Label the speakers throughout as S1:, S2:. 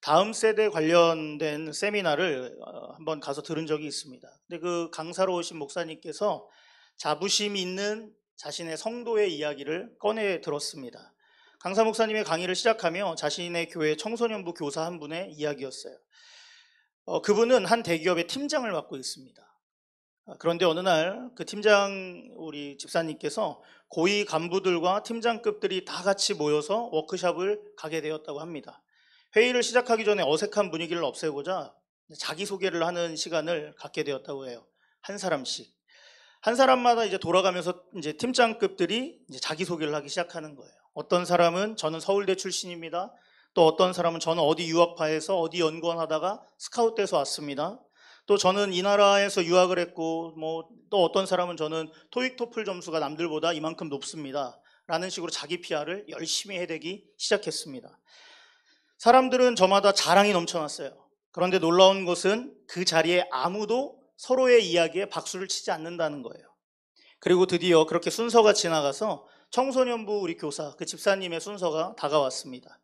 S1: 다음 세대 관련된 세미나를 한번 가서 들은 적이 있습니다. 근데 그 강사로 오신 목사님께서 자부심 있는 자신의 성도의 이야기를 꺼내 들었습니다. 강사 목사님의 강의를 시작하며 자신의 교회 청소년부 교사 한 분의 이야기였어요. 그분은 한 대기업의 팀장을 맡고 있습니다. 그런데 어느 날 그 팀장 우리 집사님께서 고위 간부들과 팀장급들이 다 같이 모여서 워크숍을 가게 되었다고 합니다. 회의를 시작하기 전에 어색한 분위기를 없애고자 자기소개를 하는 시간을 갖게 되었다고 해요. 한 사람씩. 한 사람마다 이제 돌아가면서 이제 팀장급들이 이제 자기소개를 하기 시작하는 거예요. 어떤 사람은 저는 서울대 출신입니다. 또 어떤 사람은 저는 어디 유학파에서 어디 연구원하다가 스카웃돼서 왔습니다. 또 저는 이 나라에서 유학을 했고 또 어떤 사람은 저는 토익 토플 점수가 남들보다 이만큼 높습니다. 라는 식으로 자기 PR을 열심히 해대기 시작했습니다. 사람들은 저마다 자랑이 넘쳐났어요. 그런데 놀라운 것은 그 자리에 아무도 서로의 이야기에 박수를 치지 않는다는 거예요. 그리고 드디어 그렇게 순서가 지나가서 청소년부 우리 교사, 그 집사님의 순서가 다가왔습니다.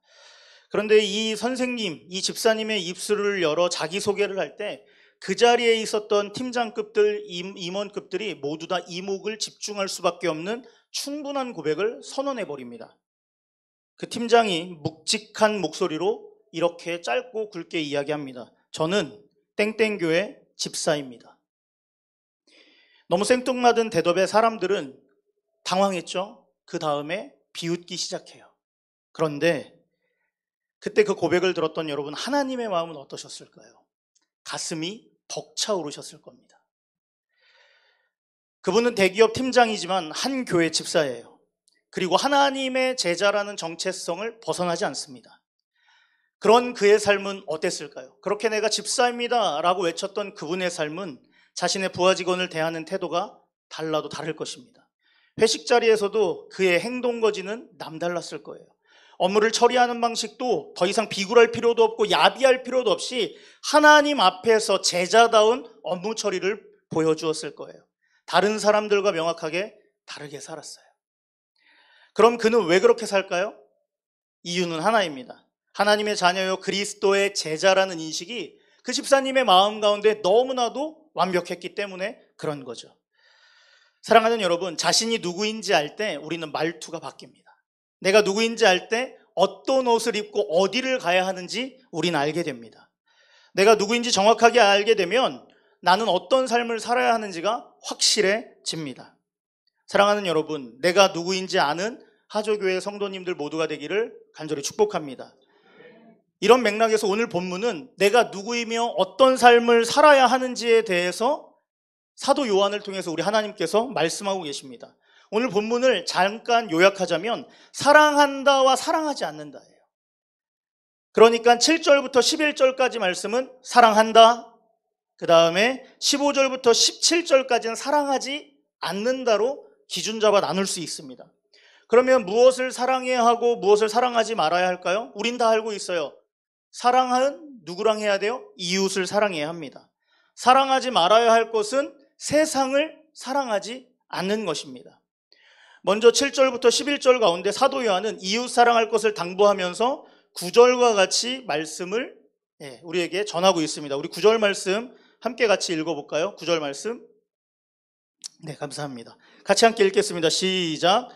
S1: 그런데 이 선생님, 이 집사님의 입술을 열어 자기소개를 할 때 그 자리에 있었던 팀장급들, 임원급들이 모두 다 이목을 집중할 수밖에 없는 충분한 고백을 선언해버립니다. 그 팀장이 묵직한 목소리로 이렇게 짧고 굵게 이야기합니다. 저는 땡땡교회 집사입니다. 너무 생뚱맞은 대답에 사람들은 당황했죠. 그 다음에 비웃기 시작해요. 그런데 그때 그 고백을 들었던 여러분, 하나님의 마음은 어떠셨을까요? 가슴이 벅차오르셨을 겁니다. 그분은 대기업 팀장이지만 한 교회 집사예요. 그리고 하나님의 제자라는 정체성을 벗어나지 않습니다. 그런 그의 삶은 어땠을까요? 그렇게 내가 집사입니다 라고 외쳤던 그분의 삶은 자신의 부하 직원을 대하는 태도가 달라도 다를 것입니다. 회식 자리에서도 그의 행동거지는 남달랐을 거예요. 업무를 처리하는 방식도 더 이상 비굴할 필요도 없고 야비할 필요도 없이 하나님 앞에서 제자다운 업무 처리를 보여주었을 거예요. 다른 사람들과 명확하게 다르게 살았어요. 그럼 그는 왜 그렇게 살까요? 이유는 하나입니다. 하나님의 자녀요 그리스도의 제자라는 인식이 그 집사님의 마음 가운데 너무나도 완벽했기 때문에 그런 거죠. 사랑하는 여러분, 자신이 누구인지 알 때 우리는 말투가 바뀝니다. 내가 누구인지 알 때 어떤 옷을 입고 어디를 가야 하는지 우리는 알게 됩니다. 내가 누구인지 정확하게 알게 되면 나는 어떤 삶을 살아야 하는지가 확실해집니다. 사랑하는 여러분, 내가 누구인지 아는 하조교회 성도님들 모두가 되기를 간절히 축복합니다. 이런 맥락에서 오늘 본문은 내가 누구이며 어떤 삶을 살아야 하는지에 대해서 사도 요한을 통해서 우리 하나님께서 말씀하고 계십니다. 오늘 본문을 잠깐 요약하자면 사랑한다와 사랑하지 않는다예요. 그러니까 7절부터 11절까지 말씀은 사랑한다, 그 다음에 15절부터 17절까지는 사랑하지 않는다로 기준 잡아 나눌 수 있습니다. 그러면 무엇을 사랑해야 하고 무엇을 사랑하지 말아야 할까요? 우린 다 알고 있어요. 사랑은 누구랑 해야 돼요? 이웃을 사랑해야 합니다. 사랑하지 말아야 할 것은 세상을 사랑하지 않는 것입니다. 먼저 7절부터 11절 가운데 사도 요한은 이웃 사랑할 것을 당부하면서 9절과 같이 말씀을 우리에게 전하고 있습니다. 우리 9절 말씀 함께 같이 읽어볼까요? 9절 말씀. 네, 감사합니다. 같이 함께 읽겠습니다. 시작.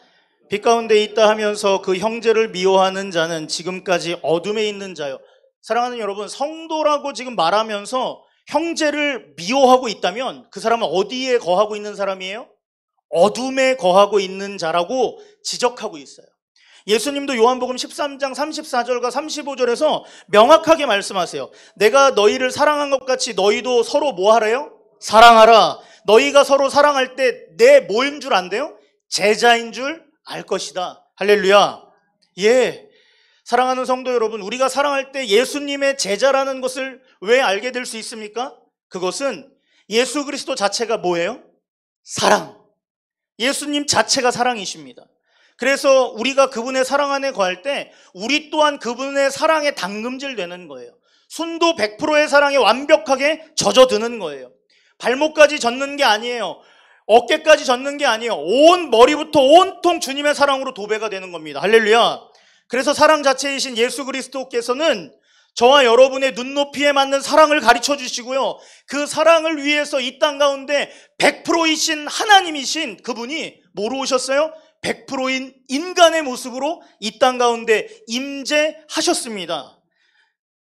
S1: 빛 가운데 있다 하면서 그 형제를 미워하는 자는 지금까지 어둠에 있는 자요. 사랑하는 여러분, 성도라고 지금 말하면서 형제를 미워하고 있다면 그 사람은 어디에 거하고 있는 사람이에요? 어둠에 거하고 있는 자라고 지적하고 있어요. 예수님도 요한복음 13장 34절과 35절에서 명확하게 말씀하세요. 내가 너희를 사랑한 것 같이 너희도 서로 뭐 하래요? 사랑하라. 너희가 서로 사랑할 때 내 뭐인 줄 안대요? 제자인 줄 알 것이다. 할렐루야. 예. 사랑하는 성도 여러분, 우리가 사랑할 때 예수님의 제자라는 것을 왜 알게 될 수 있습니까? 그것은 예수 그리스도 자체가 뭐예요? 사랑. 예수님 자체가 사랑이십니다. 그래서 우리가 그분의 사랑 안에 거할 때 우리 또한 그분의 사랑에 담금질 되는 거예요. 순도 100%의 사랑에 완벽하게 젖어드는 거예요. 발목까지 젖는 게 아니에요. 어깨까지 젖는 게 아니에요. 온 머리부터 온통 주님의 사랑으로 도배가 되는 겁니다. 할렐루야. 그래서 사랑 자체이신 예수 그리스도께서는 저와 여러분의 눈높이에 맞는 사랑을 가르쳐 주시고요. 그 사랑을 위해서 이 땅 가운데 100%이신 하나님이신 그분이 뭐로 오셨어요? 100%인 인간의 모습으로 이 땅 가운데 임재하셨습니다.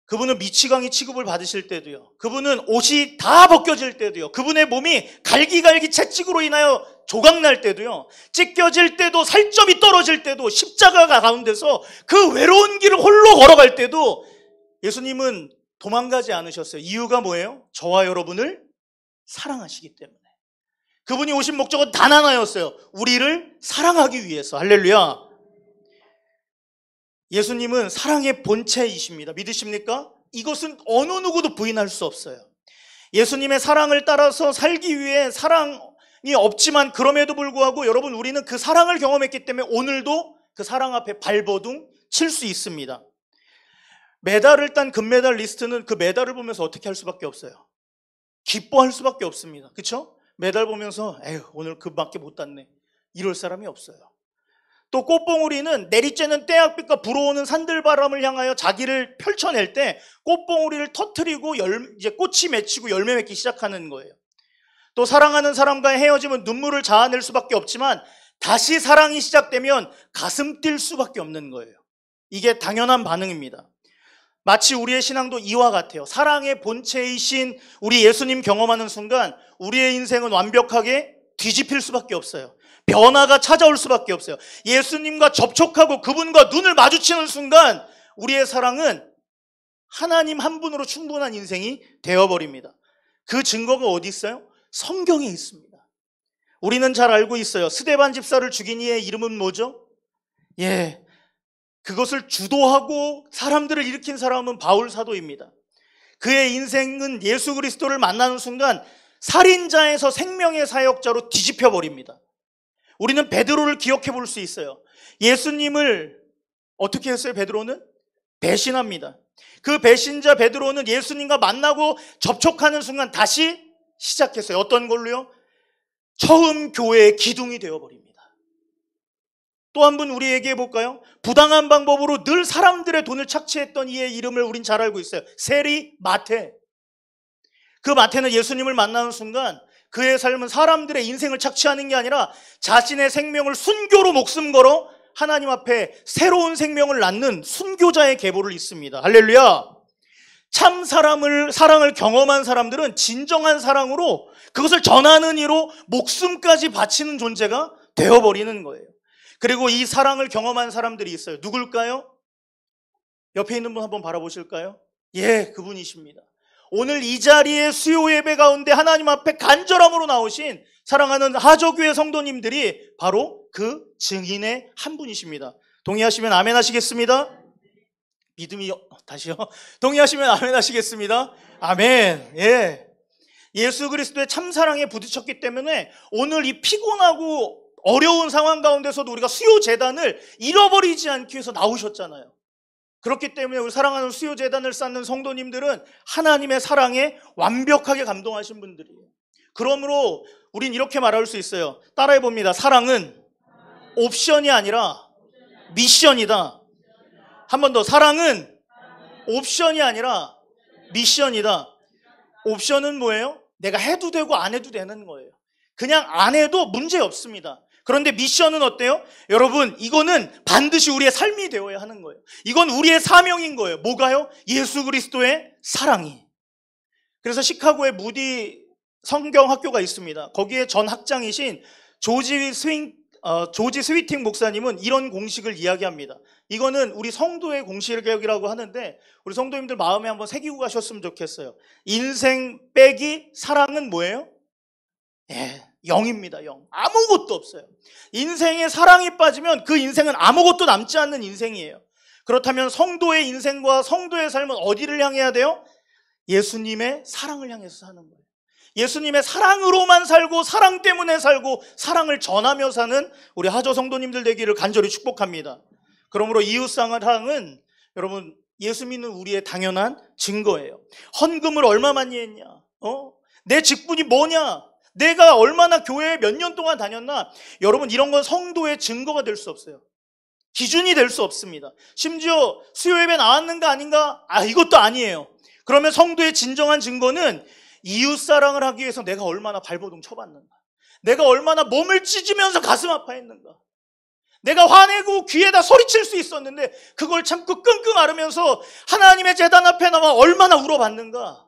S1: 그분은 미치광이 취급을 받으실 때도요. 그분은 옷이 다 벗겨질 때도요. 그분의 몸이 갈기갈기 채찍으로 인하여 조각날 때도요. 찢겨질 때도 살점이 떨어질 때도 십자가 가운데서 그 외로운 길을 홀로 걸어갈 때도 예수님은 도망가지 않으셨어요. 이유가 뭐예요? 저와 여러분을 사랑하시기 때문에. 그분이 오신 목적은 단 하나였어요. 우리를 사랑하기 위해서. 할렐루야. 예수님은 사랑의 본체이십니다. 믿으십니까? 이것은 어느 누구도 부인할 수 없어요. 예수님의 사랑을 따라서 살기 위해 사랑이 없지만 그럼에도 불구하고 여러분 우리는 그 사랑을 경험했기 때문에 오늘도 그 사랑 앞에 발버둥 칠 수 있습니다. 메달을 딴 금메달리스트는 그 메달을 보면서 어떻게 할 수밖에 없어요. 기뻐할 수밖에 없습니다. 그렇죠? 메달 보면서 에휴 오늘 그밖에 못 땄네 이럴 사람이 없어요. 또 꽃봉오리는 내리쬐는 때약빛과 불어오는 산들바람을 향하여 자기를 펼쳐낼 때 꽃봉오리를 터뜨리고 이제 꽃이 맺히고 열매 맺기 시작하는 거예요. 또 사랑하는 사람과의 헤어짐은 눈물을 자아낼 수밖에 없지만 다시 사랑이 시작되면 가슴 뛸 수밖에 없는 거예요. 이게 당연한 반응입니다. 마치 우리의 신앙도 이와 같아요. 사랑의 본체이신 우리 예수님 경험하는 순간 우리의 인생은 완벽하게 뒤집힐 수밖에 없어요. 변화가 찾아올 수밖에 없어요. 예수님과 접촉하고 그분과 눈을 마주치는 순간 우리의 사랑은 하나님 한 분으로 충분한 인생이 되어버립니다. 그 증거가 어디 있어요? 성경에 있습니다. 우리는 잘 알고 있어요. 스데반 집사를 죽인 이의 이름은 뭐죠? 그것을 주도하고 사람들을 일으킨 사람은 바울 사도입니다. 그의 인생은 예수 그리스도를 만나는 순간 살인자에서 생명의 사역자로 뒤집혀 버립니다. 우리는 베드로를 기억해 볼 수 있어요. 예수님을 어떻게 했어요? 베드로는 배신합니다. 그 배신자 베드로는 예수님과 만나고 접촉하는 순간 다시 시작했어요. 어떤 걸로요? 처음 교회의 기둥이 되어버립니다. 또 한 분 우리 얘기해 볼까요? 부당한 방법으로 늘 사람들의 돈을 착취했던 이의 이름을 우린 잘 알고 있어요. 세리 마태. 그 마태는 예수님을 만나는 순간 그의 삶은 사람들의 인생을 착취하는 게 아니라 자신의 생명을 순교로 목숨 걸어 하나님 앞에 새로운 생명을 낳는 순교자의 계보를 잇습니다. 할렐루야. 참 사랑을 경험한 사람들은 진정한 사랑으로 그것을 전하는 이로 목숨까지 바치는 존재가 되어버리는 거예요. 그리고 이 사랑을 경험한 사람들이 있어요. 누굴까요? 옆에 있는 분 한번 바라보실까요? 그분이십니다. 오늘 이 자리에 수요 예배 가운데 하나님 앞에 간절함으로 나오신 사랑하는 하저교회 성도님들이 바로 그 증인의 한 분이십니다. 동의하시면 아멘 하시겠습니다. 믿음이 다시요. 동의하시면 아멘 하시겠습니다. 아멘. 예수 그리스도의 참사랑에 부딪혔기 때문에 오늘 이 피곤하고 어려운 상황 가운데서도 우리가 수요 재단을 잃어버리지 않기 위해서 나오셨잖아요. 그렇기 때문에 우리 사랑하는 수요 재단을 쌓는 성도님들은 하나님의 사랑에 완벽하게 감동하신 분들이에요. 그러므로 우린 이렇게 말할 수 있어요. 따라해 봅니다. 사랑은 옵션이 아니라 미션이다. 한 번 더. 사랑은 옵션이 아니라 미션이다. 옵션은 뭐예요? 내가 해도 되고 안 해도 되는 거예요. 그냥 안 해도 문제 없습니다. 그런데 미션은 어때요? 여러분, 이거는 반드시 우리의 삶이 되어야 하는 거예요. 이건 우리의 사명인 거예요. 뭐가요? 예수 그리스도의 사랑이. 그래서 시카고에 무디 성경학교가 있습니다. 거기에 전 학장이신 조지 스위팅 목사님은 이런 공식을 이야기합니다. 이거는 우리 성도의 공식이라고 하는데 우리 성도님들 마음에 한번 새기고 가셨으면 좋겠어요. 인생 빼기 사랑은 뭐예요? 0입니다. 0. 아무것도 없어요. 인생에 사랑이 빠지면 그 인생은 아무것도 남지 않는 인생이에요. 그렇다면 성도의 인생과 성도의 삶은 어디를 향해야 돼요? 예수님의 사랑을 향해서 사는 거예요. 예수님의 사랑으로만 살고 사랑 때문에 살고 사랑을 전하며 사는 우리 하저 성도님들 되기를 간절히 축복합니다. 그러므로 이웃사랑은 여러분 예수 믿는 우리의 당연한 증거예요. 헌금을 얼마 많이 했냐? 내 직분이 뭐냐? 내가 얼마나 교회에 몇 년 동안 다녔나? 여러분 이런 건 성도의 증거가 될 수 없어요. 기준이 될 수 없습니다. 심지어 수요예배 나왔는가 아닌가? 이것도 아니에요. 그러면 성도의 진정한 증거는 이웃사랑을 하기 위해서 내가 얼마나 발버둥 쳐봤는가, 내가 얼마나 몸을 찢으면서 가슴 아파했는가, 내가 화내고 귀에다 소리칠 수 있었는데 그걸 참고 끙끙 앓으면서 하나님의 제단 앞에 나와 얼마나 울어봤는가.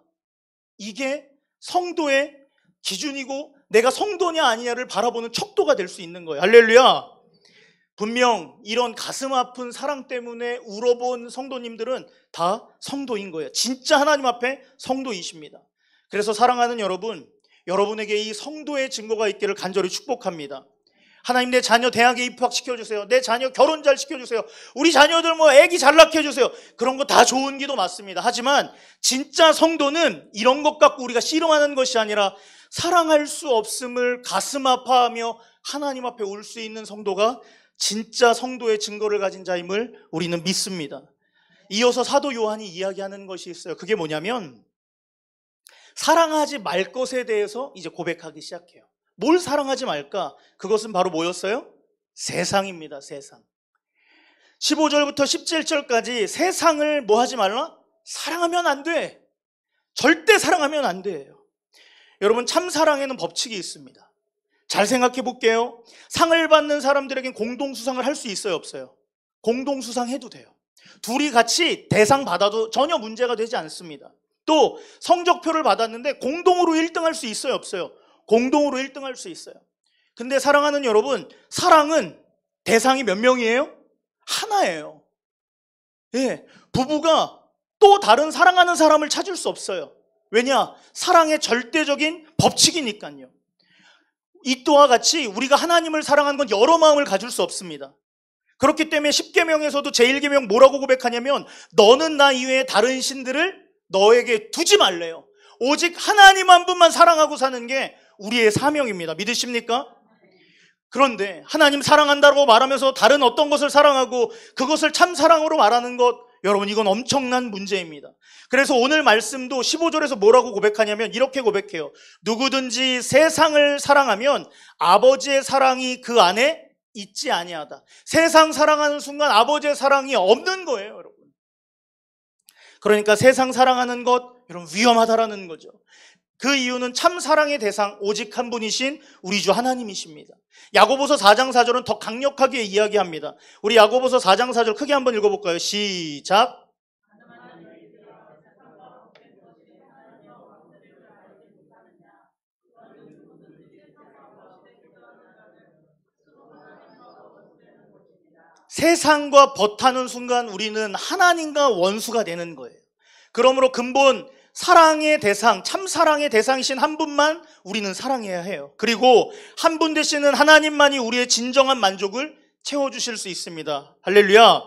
S1: 이게 성도의 기준이고 내가 성도냐 아니냐를 바라보는 척도가 될 수 있는 거예요. 할렐루야. 분명 이런 가슴 아픈 사랑 때문에 울어본 성도님들은 다 성도인 거예요. 진짜 하나님 앞에 성도이십니다. 그래서 사랑하는 여러분, 여러분에게 이 성도의 증거가 있기를 간절히 축복합니다. 하나님, 내 자녀 대학에 입학시켜주세요. 내 자녀 결혼 잘 시켜주세요. 우리 자녀들 애기 잘 낳게 해주세요. 그런 거 다 좋은 기도 맞습니다. 하지만 진짜 성도는 이런 것 갖고 우리가 씨름하는 것이 아니라 사랑할 수 없음을 가슴 아파하며 하나님 앞에 올 수 있는 성도가 진짜 성도의 증거를 가진 자임을 우리는 믿습니다. 이어서 사도 요한이 이야기하는 것이 있어요. 그게 뭐냐면 사랑하지 말 것에 대해서 이제 고백하기 시작해요. 뭘 사랑하지 말까? 그것은 바로 뭐였어요? 세상입니다. 세상. 15절부터 17절까지 세상을 뭐 하지 말라? 사랑하면 안 돼. 절대 사랑하면 안 돼요. 여러분, 참 사랑에는 법칙이 있습니다. 잘 생각해 볼게요. 상을 받는 사람들에겐 공동수상을 할 수 있어요, 없어요? 공동수상해도 돼요. 둘이 같이 대상 받아도 전혀 문제가 되지 않습니다. 또 성적표를 받았는데 공동으로 1등할 수 있어요, 없어요? 공동으로 1등할 수 있어요. 근데 사랑하는 여러분, 사랑은 대상이 몇 명이에요? 하나예요. 예, 부부가 또 다른 사랑하는 사람을 찾을 수 없어요. 왜냐? 사랑의 절대적인 법칙이니까요. 이 또한 같이 우리가 하나님을 사랑하는 건 여러 마음을 가질 수 없습니다. 그렇기 때문에 10계명에서도 제1계명 뭐라고 고백하냐면 너는 나 이외에 다른 신들을 너에게 두지 말래요. 오직 하나님 한 분만 사랑하고 사는 게 우리의 사명입니다. 믿으십니까? 그런데 하나님 사랑한다고 말하면서 다른 어떤 것을 사랑하고 그것을 참 사랑으로 말하는 것, 여러분, 이건 엄청난 문제입니다. 그래서 오늘 말씀도 15절에서 뭐라고 고백하냐면 이렇게 고백해요. 누구든지 세상을 사랑하면 아버지의 사랑이 그 안에 있지 아니하다. 세상 사랑하는 순간 아버지의 사랑이 없는 거예요, 여러분. 그러니까 세상 사랑하는 것, 여러분, 위험하다라는 거죠. 그 이유는 참 사랑의 대상 오직 한 분이신 우리 주 하나님이십니다. 야고보서 4장 4절은 더 강력하게 이야기합니다. 우리 야고보서 4장 4절 크게 한번 읽어볼까요? 시작. 세상과 버타는 순간 우리는 하나님과 원수가 되는 거예요. 그러므로 근본 사랑의 대상, 참 사랑의 대상이신 한 분만 우리는 사랑해야 해요. 그리고 한 분 되시는 하나님만이 우리의 진정한 만족을 채워주실 수 있습니다. 할렐루야.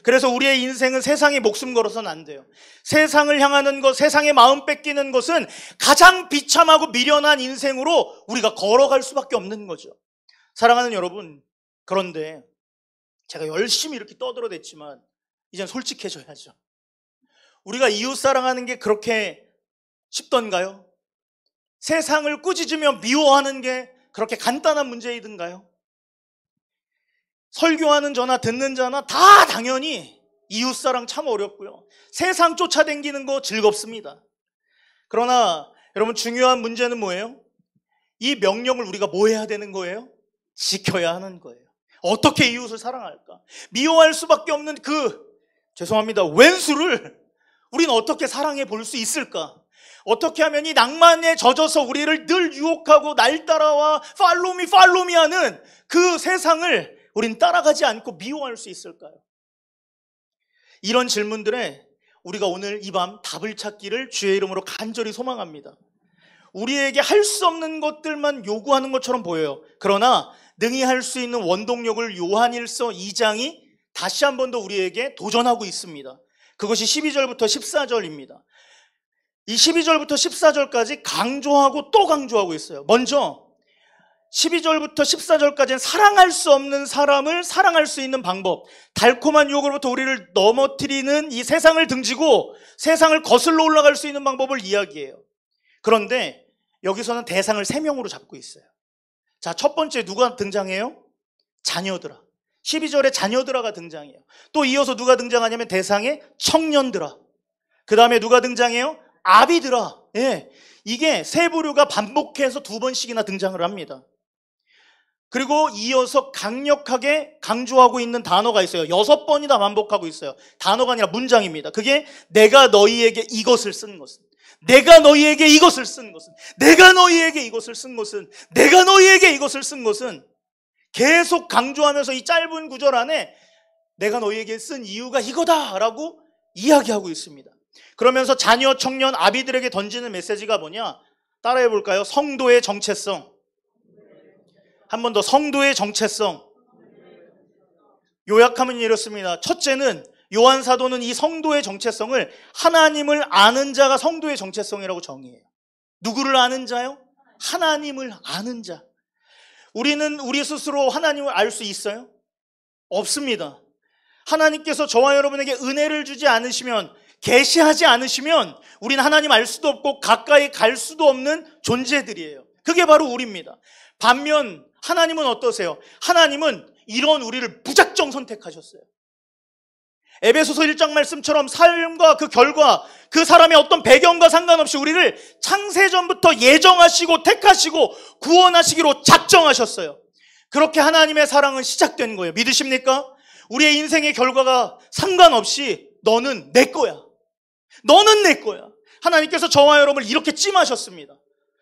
S1: 그래서 우리의 인생은 세상에 목숨 걸어서는 안 돼요. 세상을 향하는 것, 세상의 마음 뺏기는 것은 가장 비참하고 미련한 인생으로 우리가 걸어갈 수밖에 없는 거죠. 사랑하는 여러분, 그런데 제가 열심히 이렇게 떠들어댔지만 이젠 솔직해져야죠. 우리가 이웃 사랑하는 게 그렇게 쉽던가요? 세상을 꾸짖으며 미워하는 게 그렇게 간단한 문제이던가요? 설교하는 저나 듣는 자나 다 당연히 이웃 사랑 참 어렵고요. 세상 쫓아다니는 거 즐겁습니다. 그러나 여러분, 중요한 문제는 뭐예요? 이 명령을 우리가 뭐 해야 되는 거예요? 지켜야 하는 거예요. 어떻게 이웃을 사랑할까? 미워할 수밖에 없는 죄송합니다, 왼수를 우리는 어떻게 사랑해 볼 수 있을까? 어떻게 하면 이 낭만에 젖어서 우리를 늘 유혹하고 날 따라와 팔로미 하는 그 세상을 우린 따라가지 않고 미워할 수 있을까요? 이런 질문들에 우리가 오늘 이 밤 답을 찾기를 주의 이름으로 간절히 소망합니다. 우리에게 할 수 없는 것들만 요구하는 것처럼 보여요. 그러나 능히 할 수 있는 원동력을 요한일서 2장이 다시 한 번 더 우리에게 도전하고 있습니다. 그것이 12절부터 14절입니다. 이 12절부터 14절까지 강조하고 또 강조하고 있어요. 먼저 12절부터 14절까지는 사랑할 수 없는 사람을 사랑할 수 있는 방법, 달콤한 유혹으로부터 우리를 넘어뜨리는 이 세상을 등지고 세상을 거슬러 올라갈 수 있는 방법을 이야기해요. 그런데 여기서는 대상을 3명으로 잡고 있어요. 자, 첫 번째 누가 등장해요? 자녀들아. 12절에 자녀들아가 등장해요. 또 이어서 누가 등장하냐면 대상의 청년들아. 그 다음에 누가 등장해요? 아비들아. 예. 이게 세 부류가 반복해서 2번씩이나 등장을 합니다. 그리고 이어서 강력하게 강조하고 있는 단어가 있어요. 6번이나 반복하고 있어요. 단어가 아니라 문장입니다. 그게 내가 너희에게 이것을 쓴 것은, 내가 너희에게 이것을 쓴 것은, 내가 너희에게 이것을 쓴 것은, 내가 너희에게 이것을 쓴 것은, 계속 강조하면서 이 짧은 구절 안에 내가 너희에게 쓴 이유가 이거다라고 이야기하고 있습니다. 그러면서 자녀, 청년, 아비들에게 던지는 메시지가 뭐냐? 따라해 볼까요? 성도의 정체성. 한 번 더, 성도의 정체성. 요약하면 이렇습니다. 첫째는, 요한 사도는 이 성도의 정체성을 하나님을 아는 자가 성도의 정체성이라고 정의해요. 누구를 아는 자요? 하나님을 아는 자. 우리는 우리 스스로 하나님을 알 수 있어요? 없습니다. 하나님께서 저와 여러분에게 은혜를 주지 않으시면, 계시하지 않으시면 우리는 하나님 알 수도 없고 가까이 갈 수도 없는 존재들이에요. 그게 바로 우리입니다. 반면 하나님은 어떠세요? 하나님은 이런 우리를 무작정 선택하셨어요. 에베소서 1장 말씀처럼 삶과 그 결과, 그 사람의 어떤 배경과 상관없이 우리를 창세전부터 예정하시고 택하시고 구원하시기로 작정하셨어요. 그렇게 하나님의 사랑은 시작된 거예요. 믿으십니까? 우리의 인생의 결과가 상관없이 너는 내 거야. 너는 내 거야. 하나님께서 저와 여러분을 이렇게 찜하셨습니다.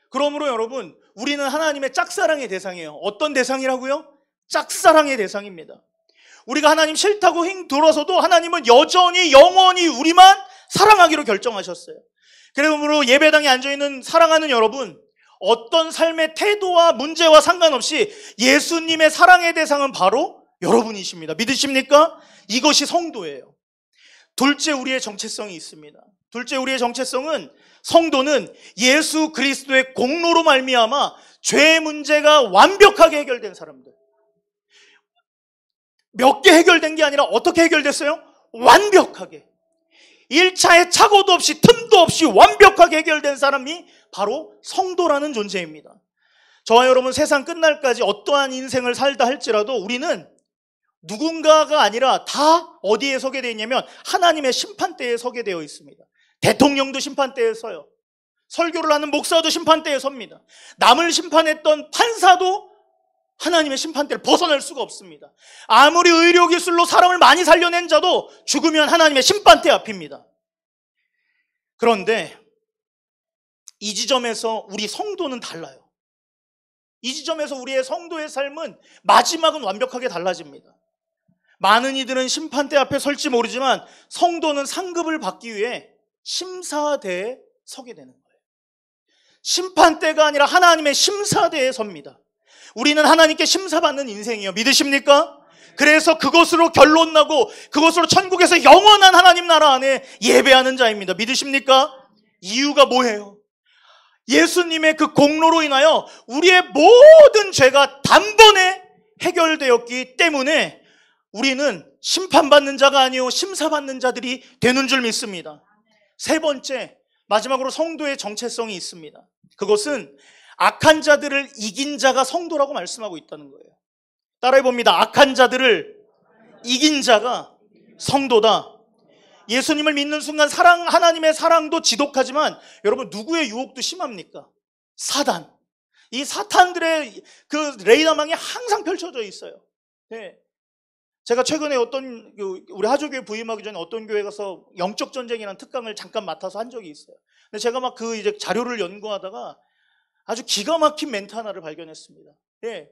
S1: 그러므로 여러분, 우리는 하나님의 짝사랑의 대상이에요. 어떤 대상이라고요? 짝사랑의 대상입니다. 우리가 하나님 싫다고 힝 돌아서도 하나님은 여전히 영원히 우리만 사랑하기로 결정하셨어요. 그러므로 예배당에 앉아있는 사랑하는 여러분, 어떤 삶의 태도와 문제와 상관없이 예수님의 사랑의 대상은 바로 여러분이십니다. 믿으십니까? 이것이 성도예요. 둘째, 우리의 정체성이 있습니다. 둘째, 우리의 정체성은, 성도는 예수 그리스도의 공로로 말미암아 죄의 문제가 완벽하게 해결된 사람들. 몇 개 해결된 게 아니라 어떻게 해결됐어요? 완벽하게. 1차에 착오도 없이 틈도 없이 완벽하게 해결된 사람이 바로 성도라는 존재입니다. 저와 여러분, 세상 끝날까지 어떠한 인생을 살다 할지라도 우리는 누군가가 아니라 다 어디에 서게 되어 있냐면 하나님의 심판대에 서게 되어 있습니다. 대통령도 심판대에 서요. 설교를 하는 목사도 심판대에 섭니다. 남을 심판했던 판사도 하나님의 심판대를 벗어날 수가 없습니다. 아무리 의료기술로 사람을 많이 살려낸 자도 죽으면 하나님의 심판대 앞입니다. 그런데 이 지점에서 우리 성도는 달라요. 이 지점에서 우리의 성도의 삶은 마지막은 완벽하게 달라집니다. 많은 이들은 심판대 앞에 설지 모르지만 성도는 상급을 받기 위해 심사대에 서게 되는 거예요. 심판대가 아니라 하나님의 심사대에 섭니다. 우리는 하나님께 심사받는 인생이에요. 믿으십니까? 그래서 그것으로 결론 나고 그것으로 천국에서 영원한 하나님 나라 안에 예배하는 자입니다. 믿으십니까? 이유가 뭐예요? 예수님의 그 공로로 인하여 우리의 모든 죄가 단번에 해결되었기 때문에 우리는 심판받는 자가 아니요 심사받는 자들이 되는 줄 믿습니다. 세 번째, 마지막으로 성도의 정체성이 있습니다. 그것은 악한 자들을 이긴 자가 성도라고 말씀하고 있다는 거예요. 따라해 봅니다. 악한 자들을 이긴 자가 성도다. 예수님을 믿는 순간 하나님의 사랑도 지독하지만 여러분, 누구의 유혹도 심합니까? 사단. 이 사탄들의 그 레이더망이 항상 펼쳐져 있어요. 네. 제가 최근에 우리 하조교회 부임하기 전에 어떤 교회 가서 영적 전쟁이라는 특강을 잠깐 맡아서 한 적이 있어요. 근데 제가 막 이제 자료를 연구하다가 아주 기가 막힌 멘트 하나를 발견했습니다. 예.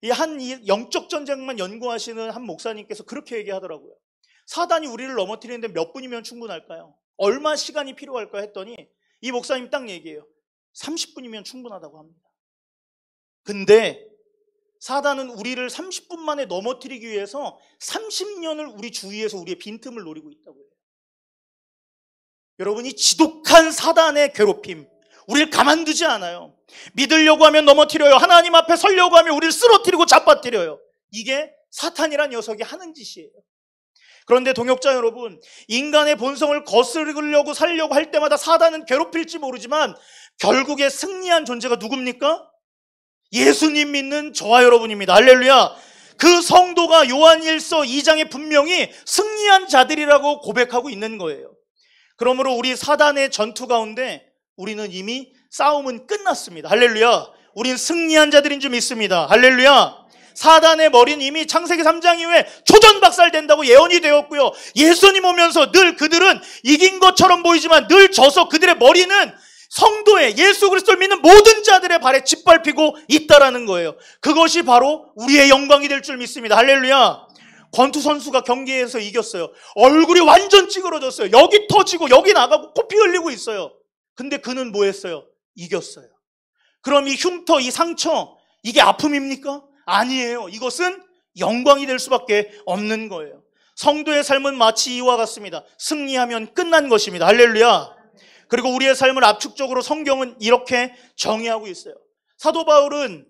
S1: 이 영적 전쟁만 연구하시는 한 목사님께서 그렇게 얘기하더라고요. 사단이 우리를 넘어뜨리는데 몇 분이면 충분할까요? 얼마 시간이 필요할까 했더니 이 목사님 딱 얘기해요. 30분이면 충분하다고 합니다. 근데 사단은 우리를 30분 만에 넘어뜨리기 위해서 30년을 우리 주위에서 우리의 빈틈을 노리고 있다고 해요. 여러분이 지독한 사단의 괴롭힘, 우리를 가만두지 않아요. 믿으려고 하면 넘어뜨려요. 하나님 앞에 서려고 하면 우리를 쓰러뜨리고 잡아뜨려요. 이게 사탄이란 녀석이 하는 짓이에요. 그런데 동역자 여러분, 인간의 본성을 거스르려고 살려고 할 때마다 사단은 괴롭힐지 모르지만 결국에 승리한 존재가 누굽니까? 예수님 믿는 저와 여러분입니다. 할렐루야. 그 성도가 요한일서 2장에 분명히 승리한 자들이라고 고백하고 있는 거예요. 그러므로 우리 사단의 전투 가운데 우리는 이미 싸움은 끝났습니다. 할렐루야. 우린 승리한 자들인 줄 믿습니다. 할렐루야. 사단의 머리는 이미 창세기 3장 이후에 초전박살된다고 예언이 되었고요. 예수님 오면서 늘 그들은 이긴 것처럼 보이지만 늘 져서 그들의 머리는 성도의 예수 그리스도를 믿는 모든 자들의 발에 짓밟히고 있다라는 거예요. 그것이 바로 우리의 영광이 될 줄 믿습니다. 할렐루야. 권투 선수가 경기에서 이겼어요. 얼굴이 완전 찌그러졌어요. 여기 터지고 여기 나가고 코피 흘리고 있어요. 근데 그는 뭐 했어요? 이겼어요. 그럼 이 흉터, 이 상처, 이게 아픔입니까? 아니에요. 이것은 영광이 될 수밖에 없는 거예요. 성도의 삶은 마치 이와 같습니다. 승리하면 끝난 것입니다. 할렐루야. 그리고 우리의 삶을 압축적으로 성경은 이렇게 정의하고 있어요. 사도 바울은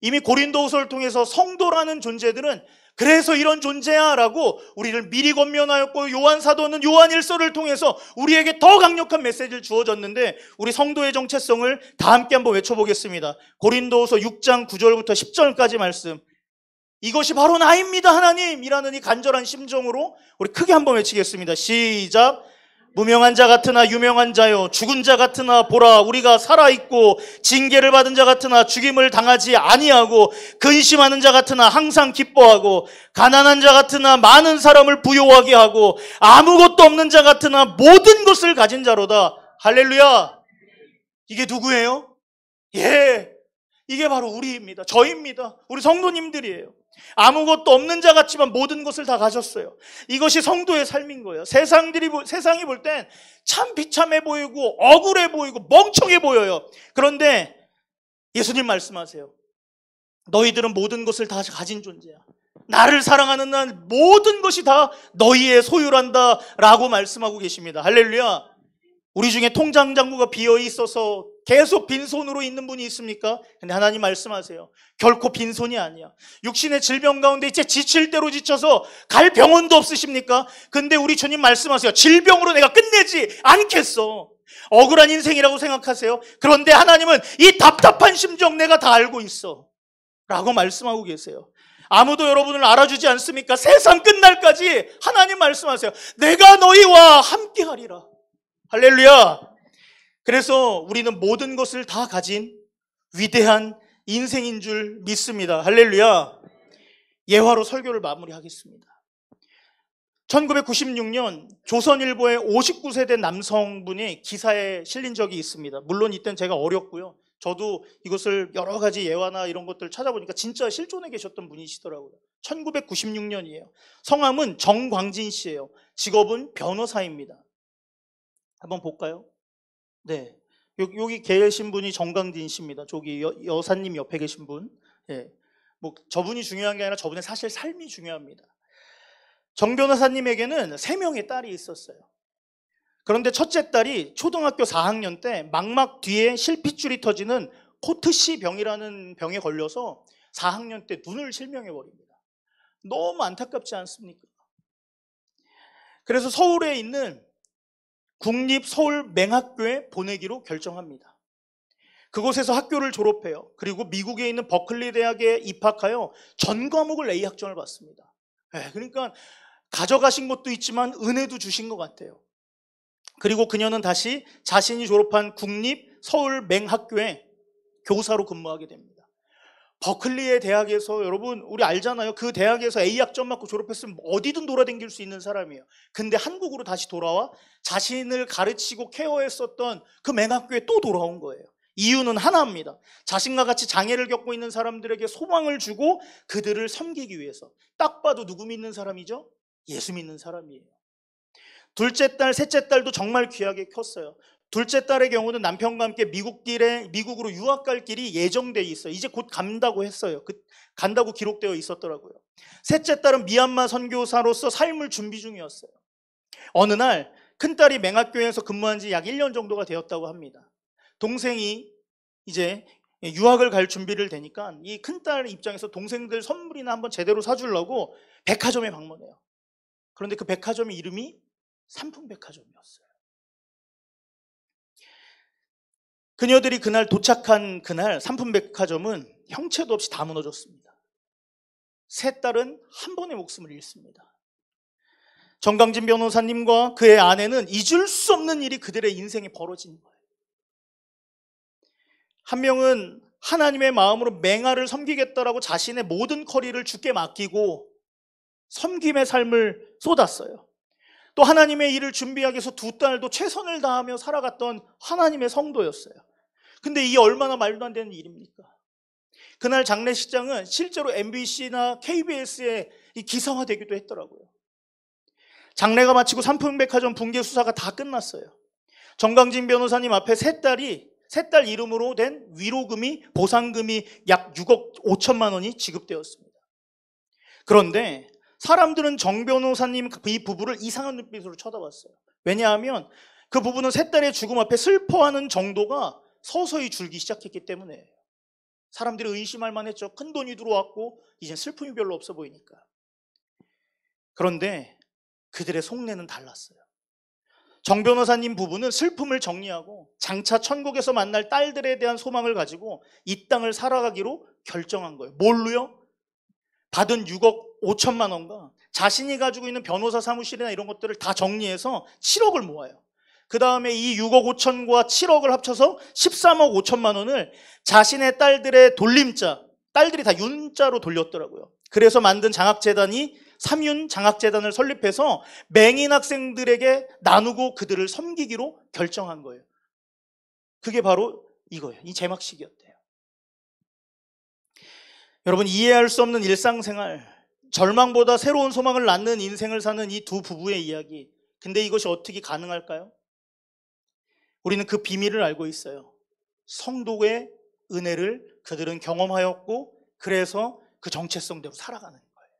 S1: 이미 고린도후서를 통해서 성도라는 존재들은 그래서 이런 존재야 라고 우리를 미리 권면하였고, 요한 사도는 요한일서를 통해서 우리에게 더 강력한 메시지를 주어졌는데, 우리 성도의 정체성을 다 함께 한번 외쳐보겠습니다. 고린도후서 6장 9절부터 10절까지 말씀. 이것이 바로 나입니다 하나님 이라는 이 간절한 심정으로 우리 크게 한번 외치겠습니다. 시작. 무명한 자 같으나 유명한 자요, 죽은 자 같으나 보라 우리가 살아있고, 징계를 받은 자 같으나 죽임을 당하지 아니하고, 근심하는 자 같으나 항상 기뻐하고, 가난한 자 같으나 많은 사람을 부요하게 하고, 아무것도 없는 자 같으나 모든 것을 가진 자로다. 할렐루야. 이게 누구예요? 이게 바로 우리입니다. 저입니다. 우리 성도님들이에요. 아무것도 없는 자 같지만 모든 것을 다 가졌어요. 이것이 성도의 삶인 거예요. 세상이 볼 땐 참 비참해 보이고 억울해 보이고 멍청해 보여요. 그런데 예수님 말씀하세요. 너희들은 모든 것을 다 가진 존재야. 나를 사랑하는 난 모든 것이 다 너희의 소유란다 라고 말씀하고 계십니다. 할렐루야. 우리 중에 통장 잔고가 비어 있어서 계속 빈손으로 있는 분이 있습니까? 근데 하나님 말씀하세요. 결코 빈손이 아니야. 육신의 질병 가운데 이제 지칠 대로 지쳐서 갈 병원도 없으십니까? 근데 우리 주님 말씀하세요. 질병으로 내가 끝내지 않겠어. 억울한 인생이라고 생각하세요? 그런데 하나님은 이 답답한 심정 내가 다 알고 있어 라고 말씀하고 계세요. 아무도 여러분을 알아주지 않습니까? 세상 끝날까지 하나님 말씀하세요. 내가 너희와 함께 하리라. 할렐루야. 그래서 우리는 모든 것을 다 가진 위대한 인생인 줄 믿습니다. 할렐루야. 예화로 설교를 마무리하겠습니다. 1996년 조선일보의 59세 된 남성분이 기사에 실린 적이 있습니다. 물론 이때는 제가 어렸고요. 저도 이것을 여러 가지 예화나 이런 것들을 찾아보니까 진짜 실존에 계셨던 분이시더라고요. 1996년이에요. 성함은 정광진 씨예요. 직업은 변호사입니다. 한번 볼까요? 네, 여기 계신 분이 정광진 씨입니다. 저기 여사님 옆에 계신 분. 예, 뭐 저분이 중요한 게 아니라 저분의 사실 삶이 중요합니다. 정 변호사님에게는 3명의 딸이 있었어요. 그런데 첫째 딸이 초등학교 4학년 때 망막 뒤에 실핏줄이 터지는 코트씨 병이라는 병에 걸려서 4학년 때 눈을 실명해버립니다. 너무 안타깝지 않습니까? 그래서 서울에 있는 국립서울맹학교에 보내기로 결정합니다. 그곳에서 학교를 졸업해요. 그리고 미국에 있는 버클리 대학에 입학하여 전 과목을 A 학점을 받습니다. 그러니까 가져가신 것도 있지만 은혜도 주신 것 같아요. 그리고 그녀는 다시 자신이 졸업한 국립서울맹학교에 교사로 근무하게 됩니다. 버클리의 대학에서, 여러분 우리 알잖아요. 그 대학에서 A 학점 맞고 졸업했으면 어디든 돌아다닐 수 있는 사람이에요. 근데 한국으로 다시 돌아와 자신을 가르치고 케어했었던 그 맹학교에 또 돌아온 거예요. 이유는 하나입니다. 자신과 같이 장애를 겪고 있는 사람들에게 소망을 주고 그들을 섬기기 위해서. 딱 봐도 누구 믿는 사람이죠? 예수 믿는 사람이에요. 둘째 딸, 셋째 딸도 정말 귀하게 컸어요. 둘째 딸의 경우는 남편과 함께 미국으로 유학 갈 길이 예정돼 있어요. 이제 곧 간다고 했어요. 간다고 기록되어 있었더라고요. 셋째 딸은 미얀마 선교사로서 삶을 준비 중이었어요. 어느 날 큰딸이 맹학교에서 근무한 지 약 1년 정도가 되었다고 합니다. 동생이 이제 유학을 갈 준비를 되니까 이 큰딸 입장에서 동생들 선물이나 한번 제대로 사주려고 백화점에 방문해요. 그런데 그 백화점의 이름이 삼풍백화점이었어요. 그녀들이 그날 도착한 그날 삼풍백화점은 형체도 없이 다 무너졌습니다. 세 딸은 한 번에 목숨을 잃습니다. 정강진 변호사님과 그의 아내는 잊을 수 없는 일이 그들의 인생에 벌어진 거예요. 한 명은 하나님의 마음으로 맹아를 섬기겠다라고 자신의 모든 커리를 주께 맡기고 섬김의 삶을 쏟았어요. 또 하나님의 일을 준비하기 위해서 두 딸도 최선을 다하며 살아갔던 하나님의 성도였어요. 근데 이게 얼마나 말도 안 되는 일입니까? 그날 장례식장은 실제로 MBC나 KBS에 기사화되기도 했더라고요. 장례가 마치고 삼풍백화점 붕괴 수사가 다 끝났어요. 정강진 변호사님 앞에 세 딸 이름으로 된 위로금이, 보상금이 약 6억 5천만 원이 지급되었습니다. 그런데 사람들은 정 변호사님 이 부부를 이상한 눈빛으로 쳐다봤어요. 왜냐하면 그 부부는 세 딸의 죽음 앞에 슬퍼하는 정도가 서서히 줄기 시작했기 때문에 사람들이 의심할 만했죠. 큰 돈이 들어왔고 이젠 슬픔이 별로 없어 보이니까. 그런데 그들의 속내는 달랐어요. 정 변호사님 부부는 슬픔을 정리하고 장차 천국에서 만날 딸들에 대한 소망을 가지고 이 땅을 살아가기로 결정한 거예요. 뭘로요? 받은 6억 5천만 원과 자신이 가지고 있는 변호사 사무실이나 이런 것들을 다 정리해서 7억을 모아요. 그 다음에 이 6억 5천과 7억을 합쳐서 13억 5천만 원을 자신의 딸들의 돌림자, 딸들이 다 윤자로 돌렸더라고요. 그래서 만든 장학재단이 삼윤 장학재단을 설립해서 맹인 학생들에게 나누고 그들을 섬기기로 결정한 거예요. 그게 바로 이거예요. 이 제막식이었대요. 여러분, 이해할 수 없는 일상생활, 절망보다 새로운 소망을 낳는 인생을 사는 이 두 부부의 이야기. 근데 이것이 어떻게 가능할까요? 우리는 그 비밀을 알고 있어요. 성도의 은혜를 그들은 경험하였고 그래서 그 정체성대로 살아가는 거예요.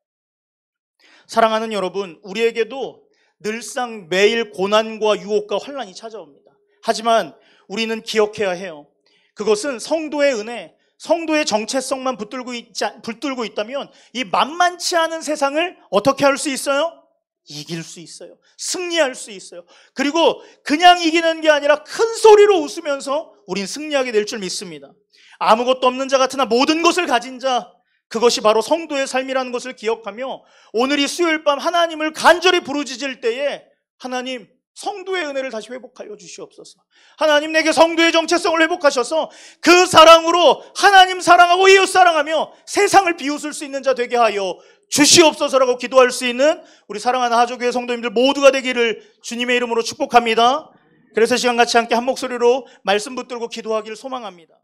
S1: 사랑하는 여러분, 우리에게도 늘상 매일 고난과 유혹과 환난이 찾아옵니다. 하지만 우리는 기억해야 해요. 그것은 성도의 은혜, 성도의 정체성만 붙들고 있다면 이 만만치 않은 세상을 어떻게 할 수 있어요? 이길 수 있어요. 승리할 수 있어요. 그리고 그냥 이기는 게 아니라 큰 소리로 웃으면서 우린 승리하게 될 줄 믿습니다. 아무것도 없는 자 같으나 모든 것을 가진 자, 그것이 바로 성도의 삶이라는 것을 기억하며 오늘 이 수요일 밤 하나님을 간절히 부르짖을 때에 하나님, 성도의 은혜를 다시 회복하여 주시옵소서. 하나님, 내게 성도의 정체성을 회복하셔서 그 사랑으로 하나님 사랑하고 이웃 사랑하며 세상을 비웃을 수 있는 자 되게 하여 주시옵소서라고 기도할 수 있는 우리 사랑하는 하조교회 성도님들 모두가 되기를 주님의 이름으로 축복합니다. 그래서 시간 같이 함께 한 목소리로 말씀 붙들고 기도하기를 소망합니다.